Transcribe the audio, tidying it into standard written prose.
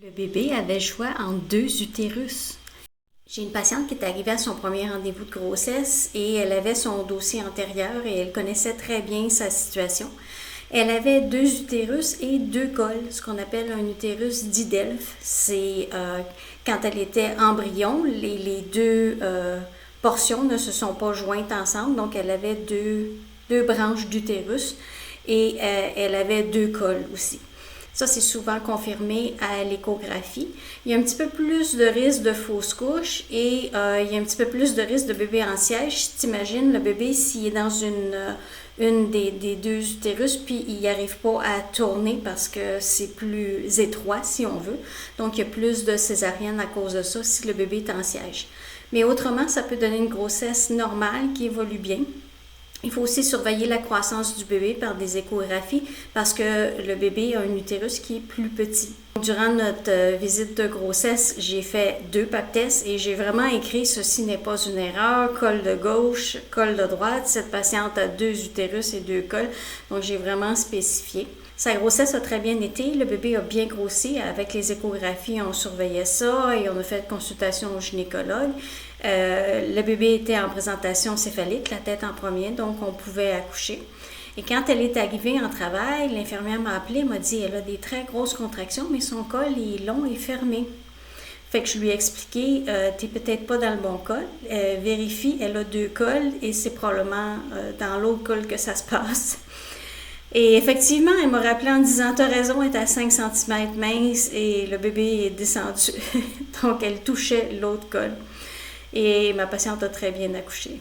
Le bébé avait le choix entre deux utérus. J'ai une patiente qui est arrivée à son premier rendez-vous de grossesse et elle avait son dossier antérieur et elle connaissait très bien sa situation. Elle avait deux utérus et deux cols, ce qu'on appelle un utérus didelphe. C'est quand elle était embryon, les deux portions ne se sont pas jointes ensemble, donc elle avait deux branches d'utérus et elle avait deux cols aussi. Ça, c'est souvent confirmé à l'échographie. Il y a un petit peu plus de risque de fausse couche et il y a un petit peu plus de risque de bébé en siège. Si tu imagines le bébé, s'il est dans une des deux utérus, puis il n'y arrive pas à tourner parce que c'est plus étroit, si on veut. Donc, il y a plus de césarienne à cause de ça si le bébé est en siège. Mais autrement, ça peut donner une grossesse normale qui évolue bien. Il faut aussi surveiller la croissance du bébé par des échographies parce que le bébé a un utérus qui est plus petit. Durant notre visite de grossesse, j'ai fait 2 pap tests et j'ai vraiment écrit ceci n'est pas une erreur, col de gauche, col de droite. Cette patiente a 2 utérus et 2 cols, donc j'ai vraiment spécifié. Sa grossesse a très bien été, le bébé a bien grossi. Avec les échographies, on surveillait ça et on a fait consultation au gynécologue. Le bébé était en présentation céphalique, la tête en premier, donc on pouvait accoucher. Et quand elle est arrivée en travail, l'infirmière m'a appelée, m'a dit elle a des très grosses contractions, mais son col est long et fermé. Fait que je lui ai expliqué, t'es peut-être pas dans le bon col, vérifie, elle a 2 cols et c'est probablement dans l'autre col que ça se passe. Et effectivement, elle m'a rappelé en disant t'as raison, elle est à 5 cm mince et le bébé est descendu. Donc elle touchait l'autre col. Et ma patiente a très bien accouché.